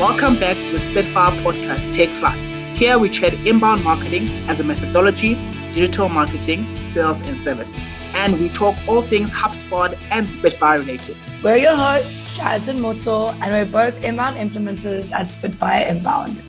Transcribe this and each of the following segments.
Welcome back to the Spitfire Podcast Take Flight. Here we chat inbound marketing as a methodology, digital marketing, sales and services. And we talk all things HubSpot and Spitfire related. We're your hosts, Chaz and Motso, and we're both inbound implementers at Spitfire Inbound.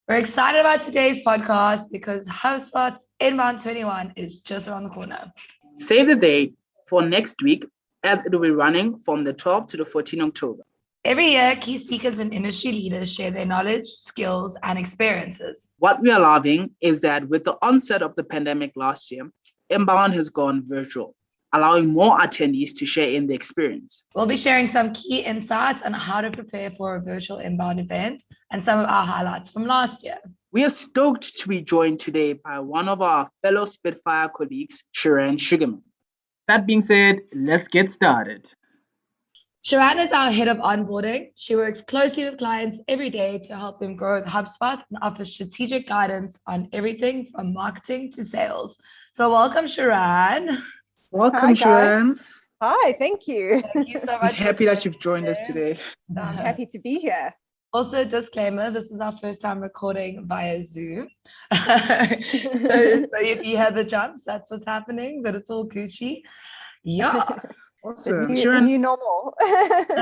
We're excited about today's podcast because HubSpot's INBOUND21 is just around the corner. Save the date for next week as it will be running from the 12th to the 14th October. Every year, key speakers and industry leaders share their knowledge, skills, and experiences. What we are loving is that with the onset of the pandemic last year, Inbound has gone virtual, allowing more attendees to share in the experience. We'll be sharing some key insights on how to prepare for a virtual inbound event and some of our highlights from last year. We are stoked to be joined today by one of our fellow Spitfire colleagues, Shiran Sugerman. That being said, let's get started. Shiran is our head of onboarding. She works closely with clients every day to help them grow with HubSpot and offers strategic guidance on everything from marketing to sales. So welcome, Shiran. Welcome, Shiran. Hi, thank you. Thank you so much. We're happy that you've joined us today. I'm happy to be here. Also, disclaimer, this is our first time recording via Zoom. so if you hear the jumps, that's what's happening, but it's all Gucci. Yeah. Awesome. The new normal.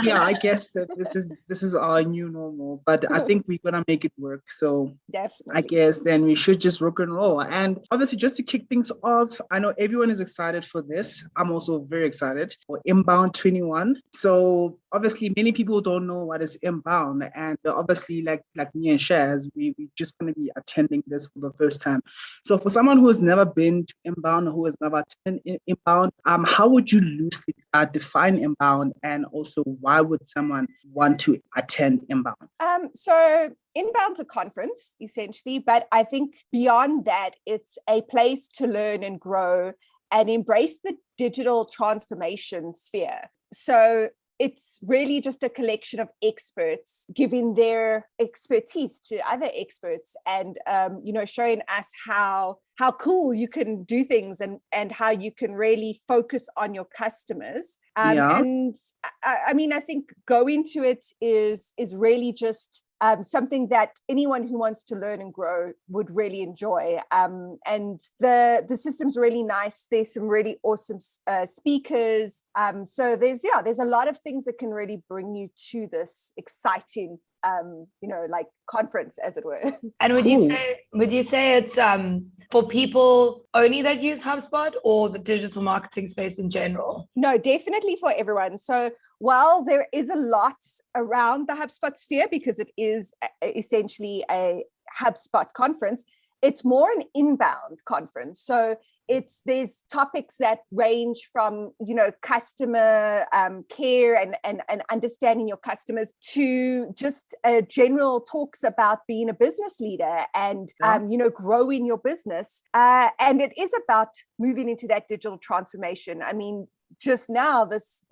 Yeah, I guess that this is our new normal, but I think we're gonna make it work. So Definitely. I guess then we should just rock and roll. And obviously, just to kick things off, I know everyone is excited for this. I'm also very excited for INBOUND21. So obviously, many people don't know what is inbound, and obviously, like me and Shaz, we just gonna be attending this for the first time. So for someone who has never been to inbound, who has never attended inbound, how would you loosely define inbound, and also why would someone want to attend inbound? So inbound's a conference essentially, but I think beyond that, it's a place to learn and grow and embrace the digital transformation sphere. So it's really just a collection of experts giving their expertise to other experts and, showing us how cool you can do things and how you can really focus on your customers. And I mean, I think going to it is really just something that anyone who wants to learn and grow would really enjoy. And the system's really nice. There's some really awesome speakers. So there's a lot of things that can really bring you to this exciting conference, as it were. And would you say it's for people only that use HubSpot or the digital marketing space in general? No, definitely for everyone. So while there is a lot around the HubSpot sphere because it is essentially a HubSpot conference, it's more an inbound conference. So there's topics that range from, customer care and understanding your customers to just general talks about being a business leader and, growing your business. And it is about moving into that digital transformation. I mean, just now, this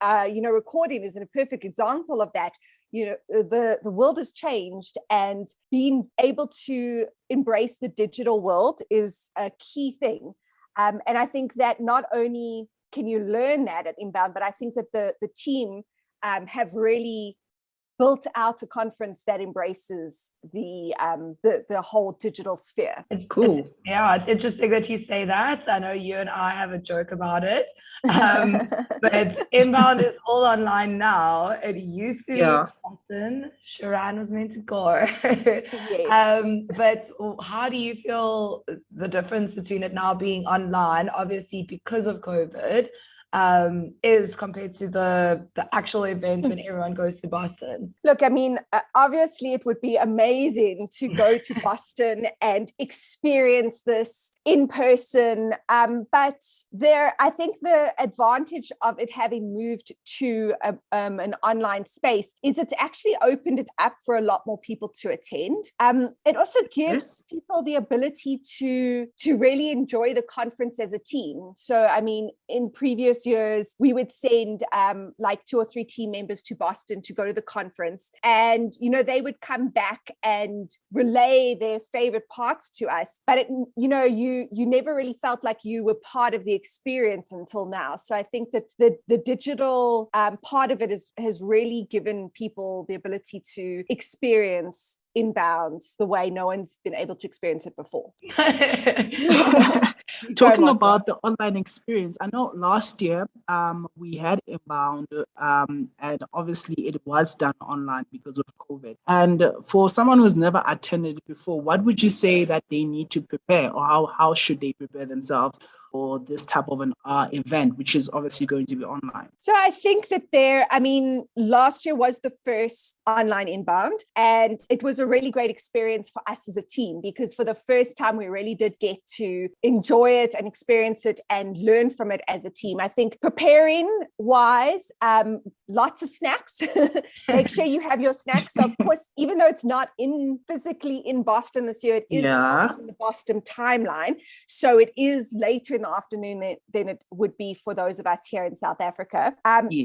recording is a perfect example of that. The world has changed, and being able to embrace the digital world is a key thing. And I think that not only can you learn that at Inbound, but I think that the team have really built out a conference that embraces the whole digital sphere. Cool. It's interesting that you say that. I know you and I have a joke about it. But Inbound is all online now. It used to be in Boston. Shiran was meant to go. Yes. But how do you feel the difference between it now being online, obviously because of COVID, is compared to the actual event when everyone goes to Boston? Look, I mean, obviously it would be amazing to go to Boston and experience this in person. But I think the advantage of it having moved to an online space is it's actually opened it up for a lot more people to attend. It also gives people the ability to really enjoy the conference as a team. So, I mean, in previous previous years, we would send like 2 or 3 team members to Boston to go to the conference. And, they would come back and relay their favorite parts to us. But, you never really felt like you were part of the experience until now. So I think that the digital part of it has really given people the ability to experience inbound the way no one's been able to experience it before. Talking about the online experience, I know last year we had inbound and obviously it was done online because of COVID. And for someone who's never attended it before, what would you say that they need to prepare, or how should they prepare themselves for this type of an event, which is obviously going to be online? So I think that last year was the first online inbound, and it was a really great experience for us as a team, because for the first time we really did get to enjoy it and experience it and learn from it as a team. I think preparing wise, lots of snacks. Make sure you have your snacks. So of course, even though it's not physically in Boston this year, it is in the Boston timeline. So it is later in the afternoon than it would be for those of us here in South Africa.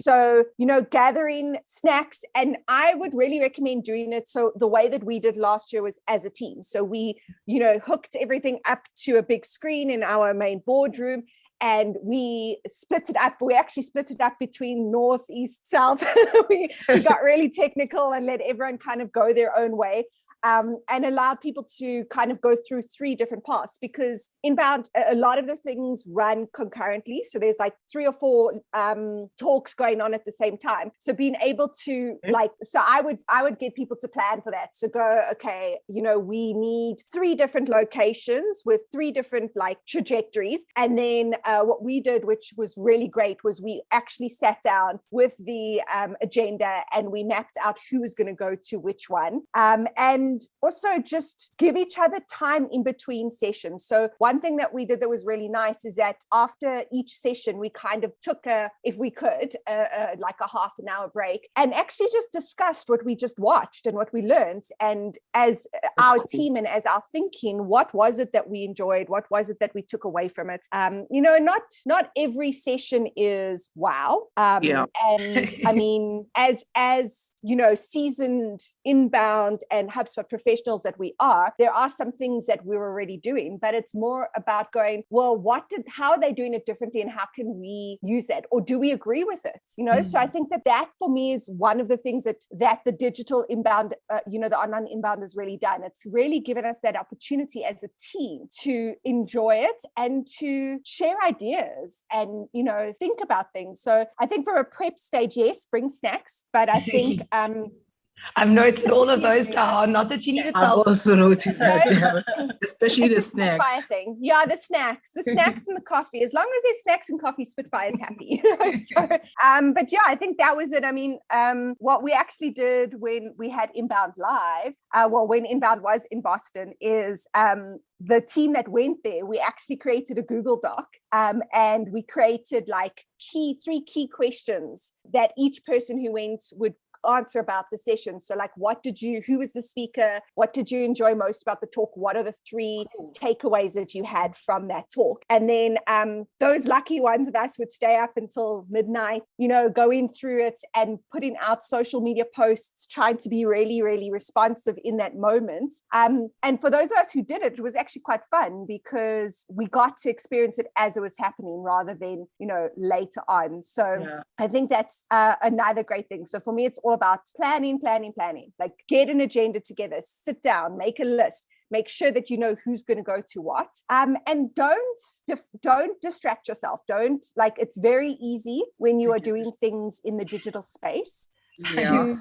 So, gathering snacks, and I would really recommend doing it. So the way that we did last year was as a team. So we, hooked everything up to a big screen in our main boardroom, and we split it up. We actually split it up between north, east, south. we got really technical and let everyone kind of go their own way. And allowed people to kind of go through 3 different paths, because inbound, a lot of the things run concurrently. So there's like 3 or 4 talks going on at the same time. So being able to I would get people to plan for that. So go, okay, we need 3 different locations with 3 different trajectories. And then what we did, which was really great, was we actually sat down with the agenda and we mapped out who was going to go to which one. And also just give each other time in between sessions. So one thing that we did that was really nice is that after each session, we kind of took if we could, like a half an hour break, and actually just discussed what we just watched and what we learned. And as our team and as our thinking, what was it that we enjoyed? What was it that we took away from it? Not every session is wow. And I mean, as seasoned inbound and HubSpot professionals that we are, there are some things that we're already doing, but it's more about going, well, how are they doing it differently, and how can we use that, or do we agree with it? So I think that for me is one of the things that the digital inbound, the online inbound has really done. It's really given us that opportunity as a team to enjoy it and to share ideas and think about things. So I think for a prep stage, yes, bring snacks, but I think I've noted all of those down. Not that you need to tell. I've also noted that down, especially the snacks. Spitfire thing. Yeah, the snacks and the coffee. As long as there's snacks and coffee, Spitfire is happy. So, but yeah, I think that was it. I mean, what we actually did when we had Inbound live, when Inbound was in Boston, is the team that went there, we actually created a Google Doc, and we created 3 key questions that each person who went would answer about the session. So who was the speaker? What did you enjoy most about the talk? What are the 3 takeaways that you had from that talk? And then those lucky ones of us would stay up until midnight, going through it and putting out social media posts, trying to be really, really responsive in that moment. And for those of us who did it, it was actually quite fun, because we got to experience it as it was happening rather than, later on. So I think that's another great thing. So for me, it's all about planning, get an agenda together, sit down, make a list, make sure that you know who's going to go to what, and don't distract yourself. It's very easy when you are doing things in the digital space to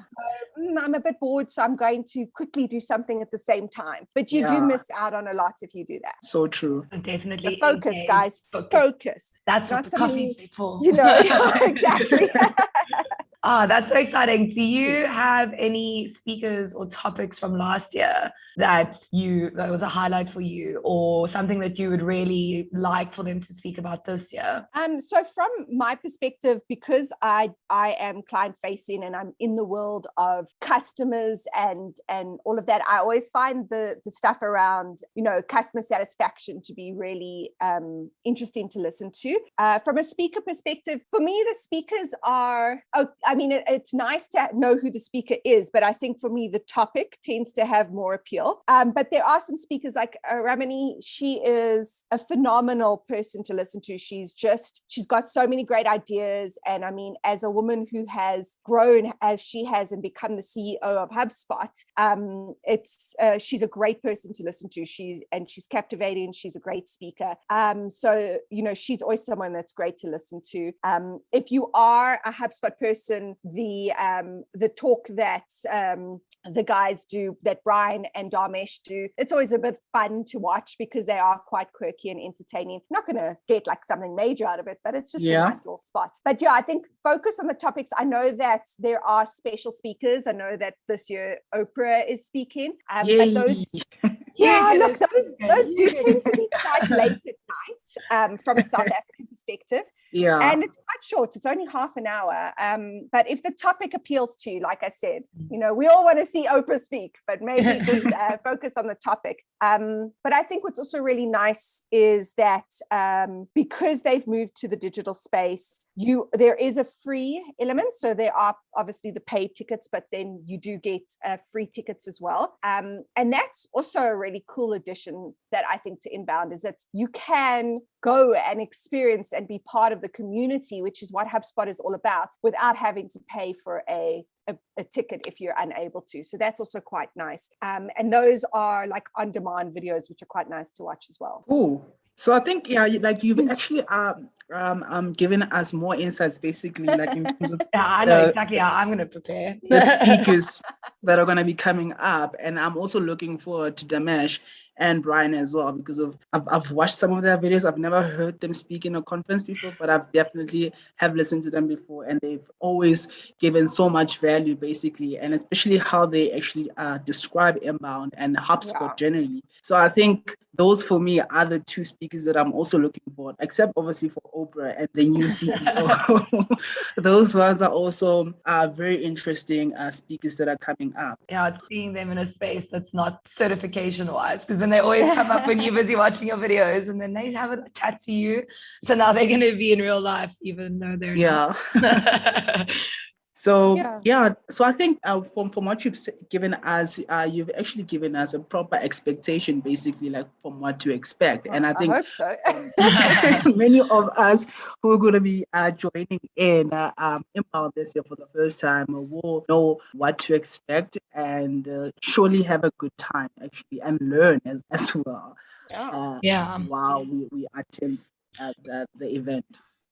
I'm a bit bored, so I'm going to quickly do something at the same time. But you do miss out on a lot if you do that. So true. Definitely. The focus, guys. Focus. That's what the coffee's for. Exactly. Ah, that's so exciting. Do you have any speakers or topics from last year that was a highlight for you, or something that you would really like for them to speak about this year? So from my perspective, because I am client facing and I'm in the world of customers and all of that, I always find the stuff around, customer satisfaction to be really interesting to listen to. From a speaker perspective, for me, the speakers are, it's nice to know who the speaker is, but I think for me, the topic tends to have more appeal. But there are some speakers like Ramani. She is a phenomenal person to listen to. She's got so many great ideas. And I mean, as a woman who has grown as she has and become the CEO of HubSpot, she's a great person to listen to. She's captivating. She's a great speaker. So, she's always someone that's great to listen to. If you are a HubSpot person, the talk that the guys do, that Brian and Damesh do, it's always a bit fun to watch because they are quite quirky and entertaining. Not going to get like something major out of it, but it's just a nice little spot. But yeah, I think focus on the topics. I know that there are special speakers. I know that this year Oprah is speaking, but those those do tend to be quite late at night from a South African perspective. Yeah. And it's quite short. It's only half an hour. But if the topic appeals to you, like I said, we all want to see Oprah speak, but maybe just focus on the topic. But I think what's also really nice is that because they've moved to the digital space, there is a free element. So there are obviously the paid tickets, but then you do get free tickets as well. And that's also a really cool addition that I think to Inbound, is that you can go and experience and be part of the community, which is what HubSpot is all about, without having to pay for a ticket if you're unable to. So that's also quite nice. And those are like on-demand videos, which are quite nice to watch as well. Cool. So I think, like you've actually given us more insights, basically, like in terms of I know exactly how I'm going to prepare. the speakers that are going to be coming up. And I'm also looking forward to Damesh and Brian as well, because I've watched some of their videos. I've never heard them speak in a conference before, but I've definitely have listened to them before, and they've always given so much value, basically, and especially how they actually describe Inbound and HubSpot generally. So I think those for me are the two speakers that I'm also looking for, except obviously for Oprah and the new CEO. Those ones are also very interesting speakers that are coming up. Yeah, it's seeing them in a space that's not certification-wise, because then they always come up when you're busy watching your videos, and then they have a chat to you. So now they're going to be in real life, even though they're not. So I think from what you've given us, you've actually given us a proper expectation, basically, like from what to expect. And I think hope so. many of us who are going to be joining in Inbound this year for the first time will know what to expect and surely have a good time, actually, and learn as well. While we attend the event.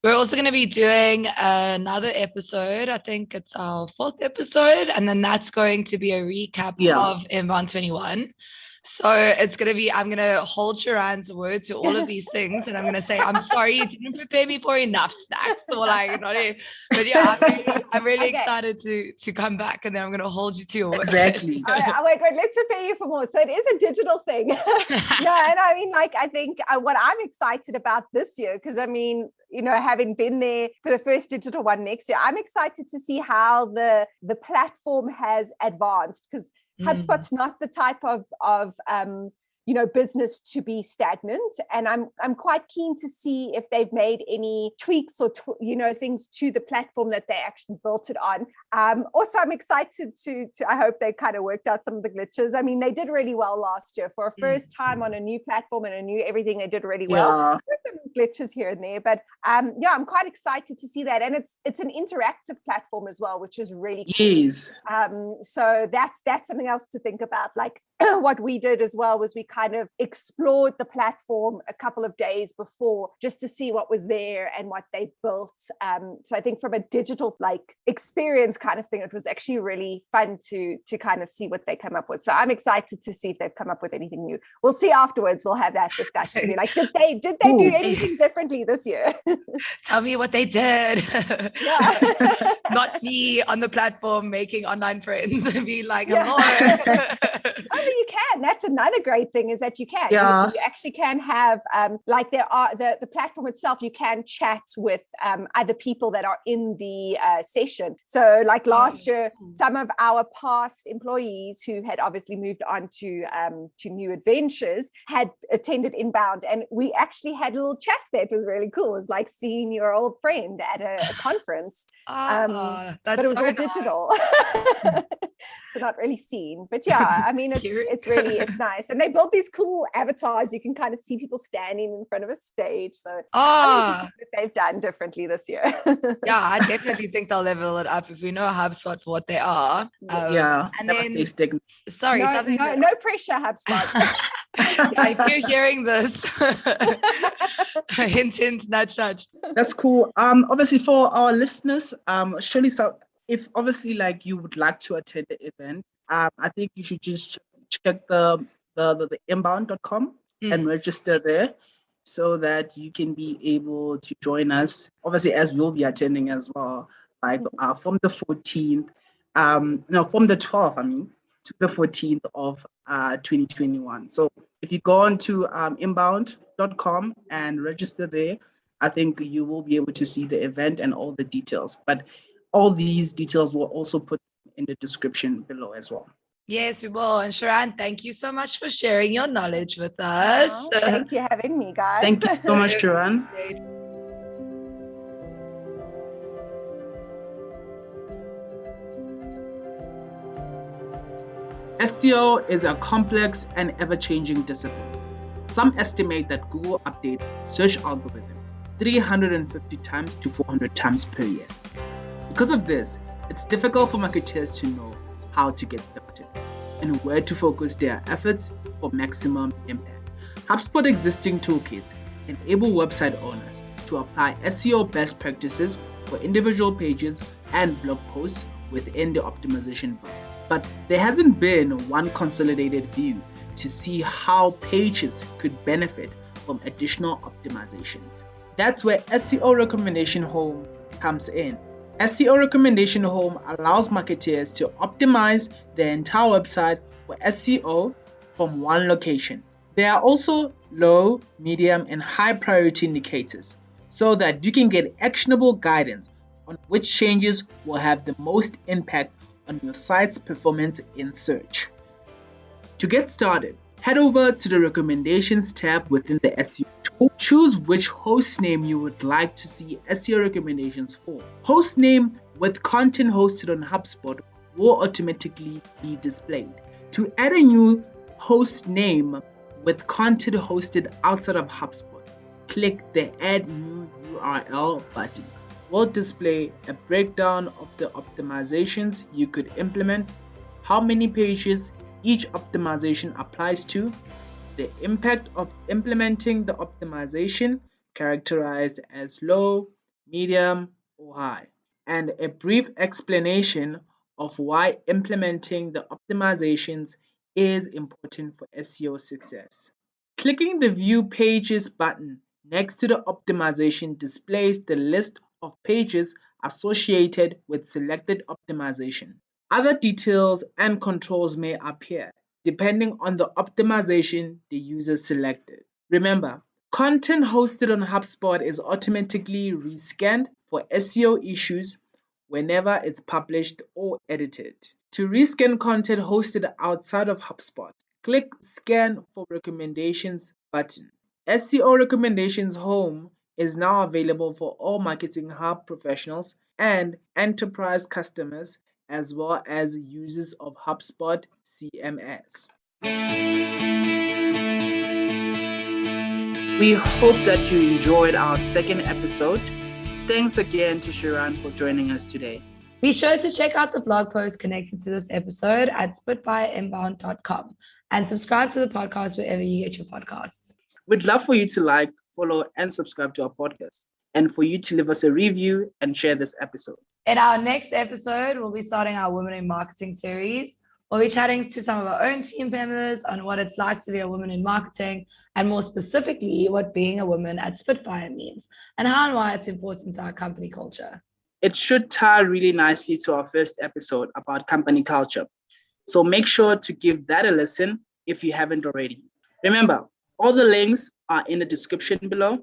We're also going to be doing another episode. I think it's our 4th episode. And then that's going to be a recap of INBOUND21. So it's going to be, I'm going to hold Shiran's word to all of these things. And I'm going to say, I'm sorry, you didn't prepare me for enough snacks. Or like, not even, but yeah, I'm really excited to come back. And then I'm going to hold you to your word. Exactly. Wait, let's prepare you for more. So it is a digital thing. No, and I mean, like, I think what I'm excited about this year, because I mean, having been there for the first digital one next year, I'm excited to see how the platform has advanced, because HubSpot's not the type of business to be stagnant. And I'm quite keen to see if they've made any tweaks or, things to the platform that they actually built it on. Also, I'm excited to I hope they kind of worked out some of the glitches. I mean, they did really well last year for a first time on a new platform and a new everything. They did really well. There's some glitches here and there, but I'm quite excited to see that. And it's an interactive platform as well, which is really cool. Yes. So that's something else to think about. Like, what we did as well was we kind of explored the platform a couple of days before just to see what was there and what they built. So I think from a digital experience kind of thing, it was actually really fun to kind of see what they come up with. So I'm excited to see if they've come up with anything new. We'll see afterwards. We'll have that discussion. Be like, did they do anything differently this year? Tell me what they did. Yeah. Not me on the platform making online friends and be like, Yeah. hello. Oh, you can. That's another great thing is that you can. Yeah. You actually can have there are the platform itself. You can chat with other people that are in the session. So like last year, some of our past employees who had obviously moved on to new adventures had attended Inbound, and we actually had little chats there. It was really cool. It was like seeing your old friend at a conference. But it was all digital. So not really seen, but yeah, I mean, it's nice. And they built these cool avatars. You can kind of see people standing in front of a stage. So I'm interested what they've done differently this year. Yeah, I definitely think they'll level it up if we know HubSpot for what they are. And then sorry, no pressure, HubSpot. If you're hearing this, hint, hint, nudge, nudge. That's cool. Obviously for our listeners, surely so if obviously like you would like to attend the event, I think you should just check the inbound.com and register there so that you can be able to join us. Obviously, as we'll be attending as well, like from the 14th, from the 12th, to the 14th of 2021. So if you go on to inbound.com and register there, I think you will be able to see the event and all the details. But all these details will also put in the description below as well. Yes, we will. And Shiran, thank you so much for sharing your knowledge with us. Thank you for having me, guys. Thank you so much, Shiran. SEO is a complex and ever-changing discipline. Some estimate that Google updates search algorithm 350 times to 400 times per year. Because of this, it's difficult for marketers to know how to get started and where to focus their efforts for maximum impact. HubSpot existing toolkits enable website owners to apply SEO best practices for individual pages and blog posts within the optimization bar. But there hasn't been one consolidated view to see how pages could benefit from additional optimizations. That's where SEO Recommendation Home comes in. SEO Recommendation Home allows marketers to optimize their entire website for SEO from one location. There are also low, medium, and high priority indicators so that you can get actionable guidance on which changes will have the most impact on your site's performance in search. To get started, head over to the Recommendations tab within the SEO tool. Choose which host name you would like to see SEO recommendations for. Host name with content hosted on HubSpot will automatically be displayed. To add a new host name with content hosted outside of HubSpot, click the Add New URL button. We'll display a breakdown of the optimizations you could implement, how many pages each optimization applies to, the impact of implementing the optimization characterized as low, medium, or high, and a brief explanation of why implementing the optimizations is important for SEO success. Clicking the View Pages button next to the optimization displays the list of pages associated with selected optimization. Other details and controls may appear depending on the optimization the user selected. Remember, content hosted on HubSpot is automatically rescanned for SEO issues whenever it's published or edited. To rescan content hosted outside of HubSpot, click Scan for Recommendations button. SEO Recommendations Home is now available for all Marketing Hub professionals and enterprise customers, as well as users of HubSpot CMS. We hope that you enjoyed our second episode. Thanks again to Shiran for joining us today. Be sure to check out the blog post connected to this episode at spitfireinbound.com and subscribe to the podcast wherever you get your podcasts. We'd love for you to like, follow, and subscribe to our podcast, and for you to leave us a review and share this episode. In our next episode, we'll be starting our Women in Marketing series. We'll be chatting to some of our own team members on what it's like to be a woman in marketing, and more specifically, what being a woman at Spitfire means, and how and why it's important to our company culture. It should tie really nicely to our first episode about company culture. So make sure to give that a listen if you haven't already. Remember, all the links are in the description below.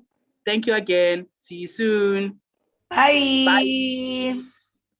Thank you again. See you soon. Bye.